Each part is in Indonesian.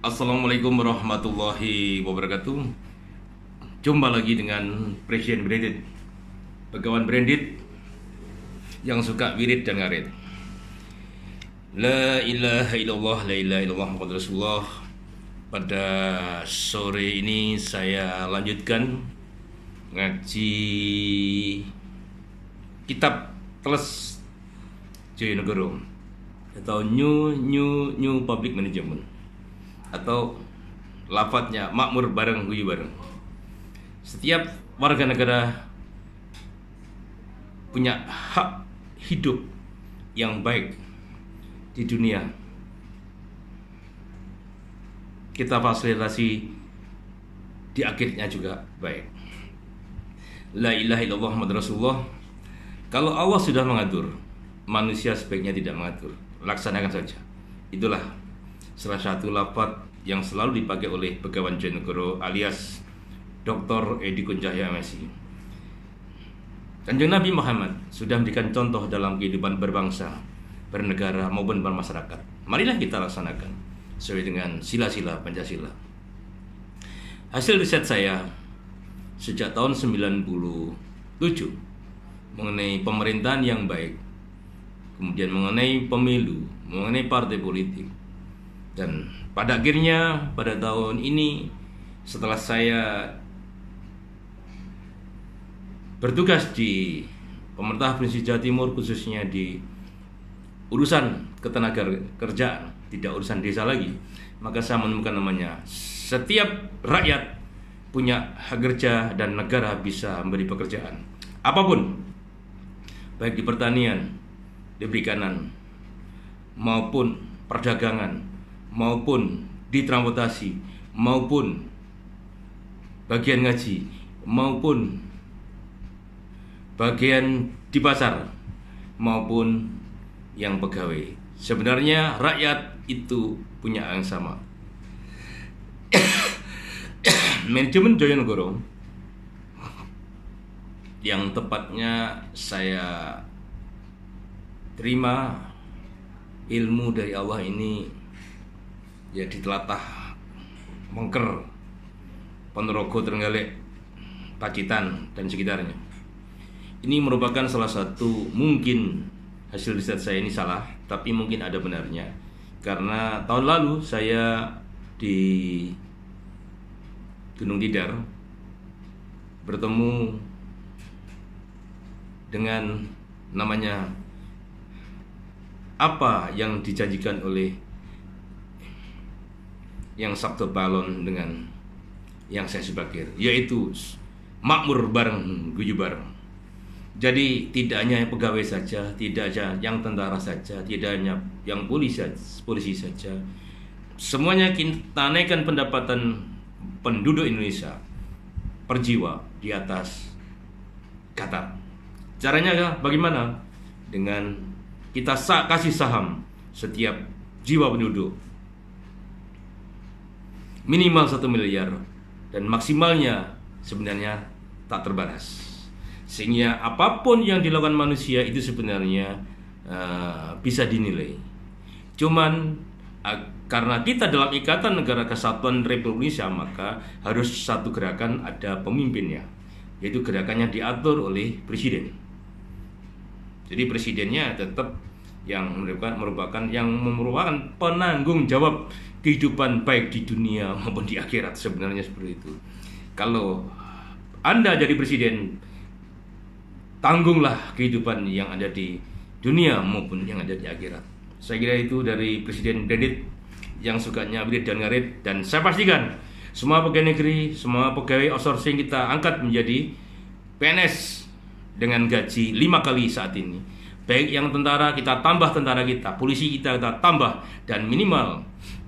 Assalamualaikum warahmatullahi wabarakatuh. Jumpa lagi dengan Presiden Branded, Pegawai Branded yang suka wirid dan ngarit. La ilaha illallah, la ilaha illallah Muhammad Rasulullah. Pada sore ini saya lanjutkan ngaji kitab Teles Joyonegoro atau New Public Management, atau lafadznya makmur bareng guyu bareng. Setiap warga negara punya hak hidup yang baik di dunia. Kita fasilitasi di akhirnya juga baik. La ilaha illallah Muhammad Rasulullah. Kalau Allah sudah mengatur, manusia sebaiknya tidak mengatur. Laksanakan saja. Itulah salah satu lafaz yang selalu dipakai oleh Begawan Joyonegoro alias Dr. Edi Kunchahya MSI. Kanjeng Nabi Muhammad sudah memberikan contoh dalam kehidupan berbangsa, bernegara maupun bermasyarakat. Marilah kita laksanakan sesuai dengan sila-sila Pancasila. Hasil riset saya sejak tahun 97 mengenai pemerintahan yang baik, kemudian mengenai pemilu, mengenai partai politik. Dan pada akhirnya pada tahun ini, setelah saya bertugas di pemerintah Provinsi Jawa Timur, khususnya di urusan ketenagakerjaan, tidak urusan desa lagi, maka saya menemukan namanya setiap rakyat punya hak kerja dan negara bisa memberi pekerjaan apapun, baik di pertanian, di perikanan, maupun perdagangan, maupun di transportasi, maupun bagian ngaji, maupun bagian di pasar, maupun yang pegawai. Sebenarnya rakyat itu punya hak yang sama. Manajemen Joyonegoro, yang tepatnya saya terima ilmu dari Allah ini ya di telatah Mengker, Ponorogo, Trenggalek, Pacitan dan sekitarnya. Ini merupakan salah satu, mungkin hasil riset saya ini salah, tapi mungkin ada benarnya. Karena tahun lalu saya di Gunung Tidar bertemu dengan namanya apa yang dijanjikan oleh yang Sabto Balon dengan yang saya sebagai, yaitu makmur bareng guyu bareng. Jadi tidak hanya pegawai saja, tidak hanya yang tentara saja, tidak hanya yang polisi saja, semuanya kita naikkan pendapatan penduduk Indonesia per jiwa di atas Qatar. Caranya bagaimana? Dengan kita kasih saham setiap jiwa penduduk minimal 1 miliar, dan maksimalnya sebenarnya tak terbatas. Sehingga apapun yang dilakukan manusia itu sebenarnya bisa dinilai. Cuman karena kita dalam Ikatan Negara Kesatuan Republik Indonesia, maka harus satu gerakan ada pemimpinnya, yaitu gerakannya diatur oleh presiden. Jadi presidennya tetap yang merupakan penanggung jawab kehidupan baik di dunia maupun di akhirat. Sebenarnya seperti itu. Kalau Anda jadi presiden, tanggunglah kehidupan yang ada di dunia maupun yang ada di akhirat. Saya kira itu dari Presiden Branded yang sukanya wirid dan ngarit. Dan saya pastikan semua pegawai negeri, semua pegawai outsourcing kita angkat menjadi PNS dengan gaji 5 kali saat ini. Baik yang tentara, kita tambah tentara kita, polisi kita tambah, dan minimal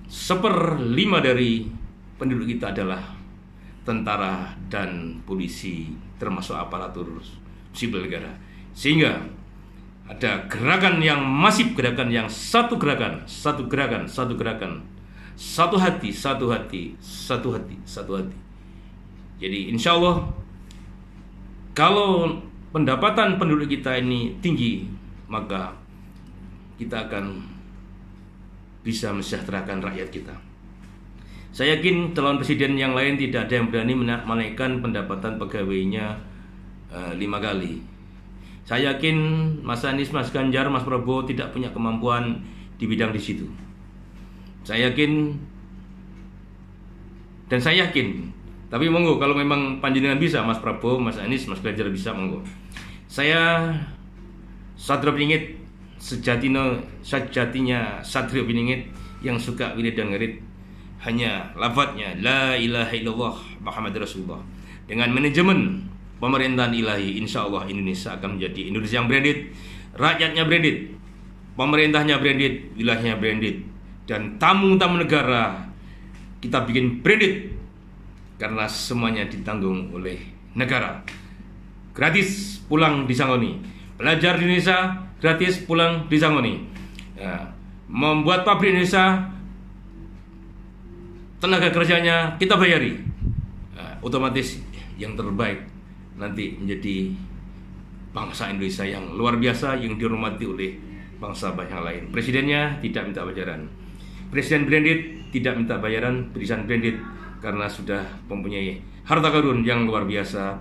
1/5 dari penduduk kita adalah tentara dan polisi, termasuk aparatur sipil negara. Sehingga ada gerakan yang masif, gerakan yang satu gerakan, satu hati. Jadi insya Allah, kalau pendapatan penduduk kita ini tinggi, maka kita akan bisa mesejahterakan rakyat kita. Saya yakin calon presiden yang lain tidak ada yang berani menaikkan pendapatan pegawainya 5 kali. Saya yakin Mas Anies, Mas Ganjar, Mas Prabowo tidak punya kemampuan di bidang di situ. Saya yakin, dan saya yakin. Tapi monggo kalau memang panjenengan bisa, Mas Prabowo, Mas Anies, Mas Ganjar bisa, monggo. Saya Satrio Piningit sejatinya Satrio Piningit yang suka wirid dan ngerit, hanya lafadznya la ilaha illallah Muhammad Rasulullah. Dengan manajemen pemerintahan ilahi, insya Allah Indonesia akan menjadi Indonesia yang branded, rakyatnya branded, pemerintahnya branded, wilayahnya branded, dan tamu-tamu negara kita bikin branded karena semuanya ditanggung oleh negara. Gratis pulang disangoni, belajar di Indonesia gratis pulang disangoni, ya, membuat pabrik Indonesia tenaga kerjanya kita bayari, otomatis yang terbaik nanti menjadi bangsa Indonesia yang luar biasa, yang dihormati oleh bangsa banyak lain. Presidennya tidak minta bayaran, presiden branded tidak minta bayaran, presiden branded karena sudah mempunyai harta karun yang luar biasa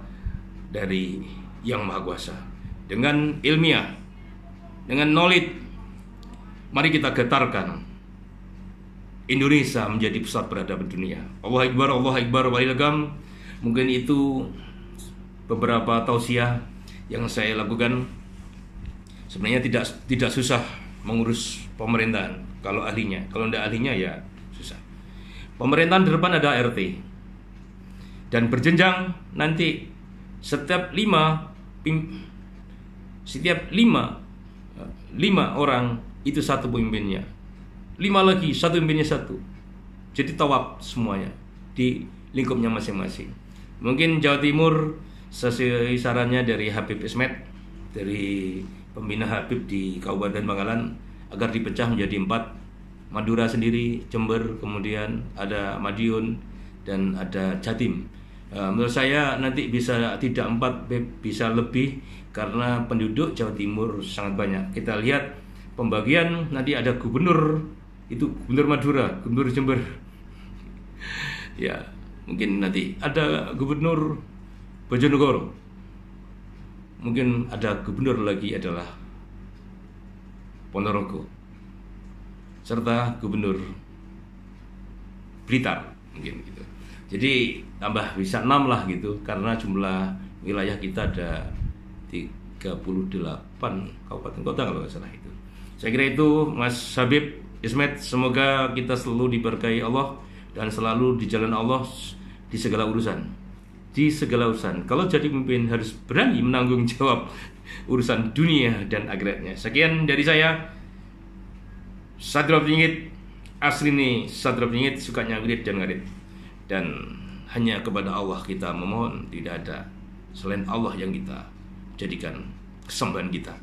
dari Yang Maha Kuasa. Dengan ilmiah, dengan knowledge, mari kita getarkan Indonesia menjadi pusat peradaban dunia. Allah Akbar, walillahilham. Mungkin itu beberapa tausiah yang saya lakukan. Sebenarnya tidak susah mengurus pemerintahan kalau ahlinya. Kalau tidak ahlinya ya susah. Pemerintahan di depan ada RT, dan berjenjang nanti setiap lima orang itu satu pemimpinnya, 5 lagi satu pemimpinnya satu. Jadi tawab semuanya di lingkupnya masing-masing. Mungkin Jawa Timur sesuai sarannya dari Habib Ismet, dari pembina Habib di Kabupaten Bangkalan, agar dipecah menjadi 4. Madura sendiri, Jember, kemudian ada Madiun, dan ada Jatim. Menurut saya nanti bisa tidak 4, bisa lebih, karena penduduk Jawa Timur sangat banyak. Kita lihat pembagian nanti ada gubernur, itu gubernur Madura, gubernur Jember. Ya, mungkin nanti ada gubernur Bojonegoro. Mungkin ada gubernur lagi adalah Ponorogo, serta gubernur Blitar, mungkin gitu. Jadi tambah bisa 6 lah gitu, karena jumlah wilayah kita ada 38 kabupaten kota kalau nggak salah itu. Saya kira itu Mas Habib Ismet, semoga kita selalu diberkahi Allah dan selalu di jalan Allah di segala urusan. Di segala urusan. Kalau jadi pemimpin harus berani menanggung jawab urusan dunia dan akhiratnya. Sekian dari saya, Satrio Piningit. Asli nih Satrio Piningit, sukanya wirid dan ngarit. Dan hanya kepada Allah kita memohon, tidak ada selain Allah yang kita jadikan kesembahan kita.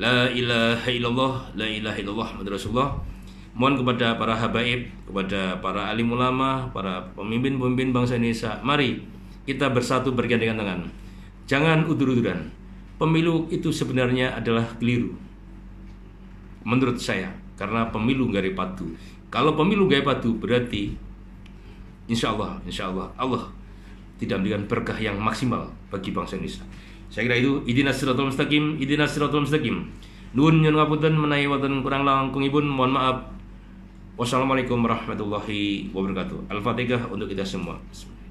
La ilaha illallah, la ilaha illallah Muhammad Rasulullah. Mohon kepada para habaib, kepada para alim ulama, para pemimpin-pemimpin bangsa Indonesia, mari kita bersatu bergandengan tangan. Jangan udur-uduran. Pemilu itu sebenarnya adalah keliru, menurut saya, karena pemilu gak ada padu. Kalau pemilu gak ada padu, berarti insya Allah Allah tidak memberikan berkah yang maksimal bagi bangsa Indonesia. Saya kira itu. Ihdinas siratal mustaqim, ihdinas siratal mustaqim. Nuwun nyuwun ngapunten menawi wonten kurang langkungipun, mohon maaf. Wassalamualaikum warahmatullahi wabarakatuh. Al-Fatihah untuk kita semua. Bismillah.